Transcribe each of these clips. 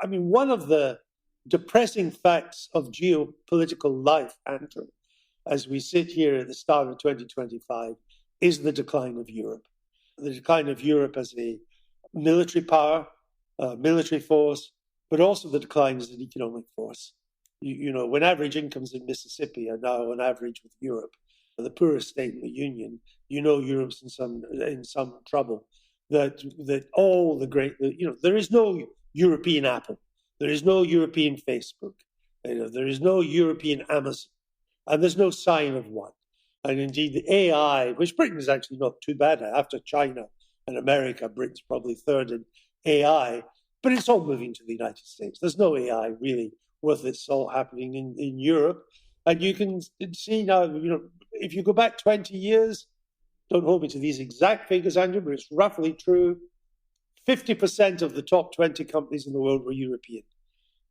I mean, one of the depressing facts of geopolitical life, Andrew, as we sit here at the start of 2025, is the decline of Europe. The decline of Europe as a military power, military force, but also the decline as an economic force. You know, when average incomes in Mississippi are now on average with Europe, the poorest state in the Union, you know Europe's in some trouble. That all the great, you know, there is no European Apple, there is no European Facebook, you know, there is no European Amazon, and there's no sign of one. And indeed, the AI, which Britain is actually not too bad at, after China and America, Britain's probably third in AI, but it's all moving to the United States. There's no AI really worth its salt happening in Europe. And you can see now, you know, if you go back 20 years, don't hold me to these exact figures, Andrew, but it's roughly true. 50% of the top 20 companies in the world were European.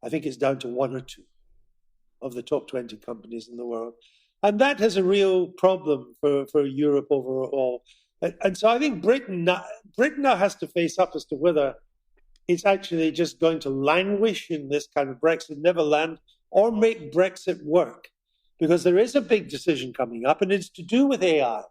I think it's down to one or two of the top 20 companies in the world. And that has a real problem for Europe overall. And so I think Britain now has to face up as to whether it's actually just going to languish in this kind of Brexit Neverland or make Brexit work. Because there is a big decision coming up, and it's to do with AI,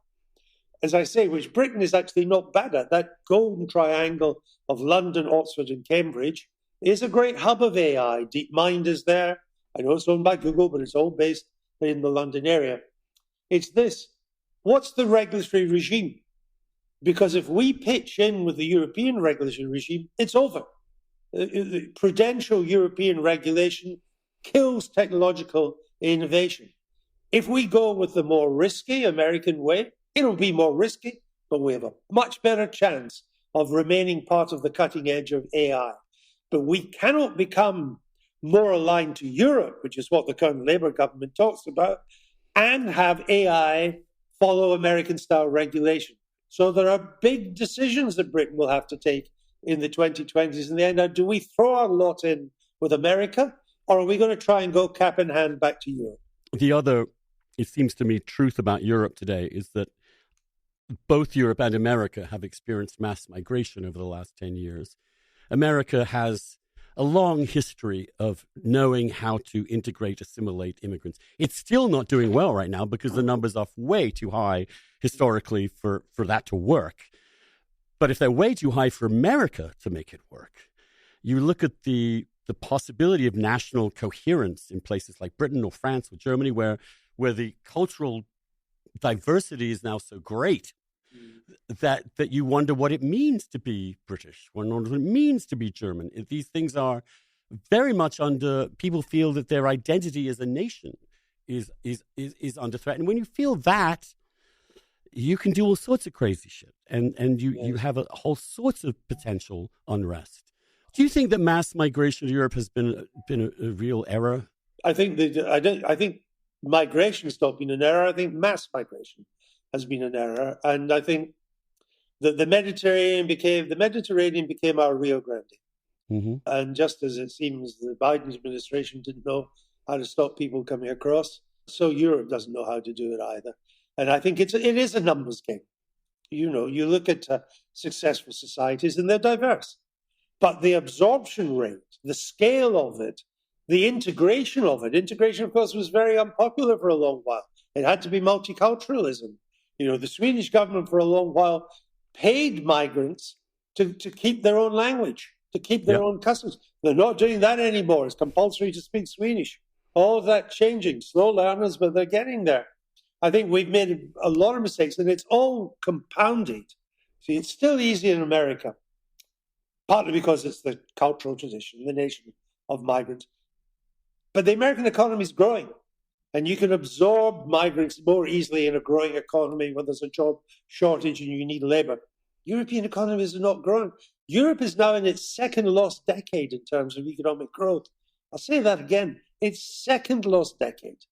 as I say, which Britain is actually not bad at. That golden triangle of London, Oxford, and Cambridge is a great hub of AI. DeepMind is there. I know it's owned by Google, but it's all based in the London area. It's this. What's the regulatory regime? Because if we pitch in with the European regulatory regime, it's over. Prudential European regulation kills technological innovation. If we go with the more risky American way, it'll be more risky, but we have a much better chance of remaining part of the cutting edge of AI. But we cannot become more aligned to Europe, which is what the current Labour government talks about, and have AI follow American-style regulation. So there are big decisions that Britain will have to take in the 2020s in the end. Now, do we throw our lot in with America, or are we going to try and go cap in hand back to Europe? The other, it seems to me, truth about Europe today is that both Europe and America have experienced mass migration over the last 10 years. America has a long history of knowing how to integrate, assimilate immigrants. It's still not doing well right now because the numbers are way too high historically for that to work. But if they're way too high for America to make it work, you look at the possibility of national coherence in places like Britain or France or Germany, where the cultural diversity is now so great that you wonder what it means to be British, what it means to be German. These things are very much under, people feel that their identity as a nation is under threat. And when you feel that, you can do all sorts of crazy shit. And you have a whole sorts of potential unrest. Do you think that mass migration to Europe has been a real error? I think migration has not been an error. I think mass migration has been an error. And I think that the Mediterranean became our Rio Grande. Mm-hmm. And just as it seems the Biden administration didn't know how to stop people coming across, so Europe doesn't know how to do it either. And I think it is a numbers game. You know, you look at successful societies and they're diverse. But the absorption rate, the scale of it, the integration of it, integration, of course, was very unpopular for a long while. It had to be multiculturalism. You know, the Swedish government for a long while paid migrants to keep their own language, to keep their own customs. They're not doing that anymore. It's compulsory to speak Swedish. All of that changing. Slow learners, but they're getting there. I think we've made a lot of mistakes, and it's all compounded. See, it's still easy in America, partly because it's the cultural tradition, the nation of migrants. But the American economy is growing, and you can absorb migrants more easily in a growing economy when there's a job shortage and you need labor. European economies are not growing. Europe is now in its second lost decade in terms of economic growth. I'll say that again. Its second lost decade.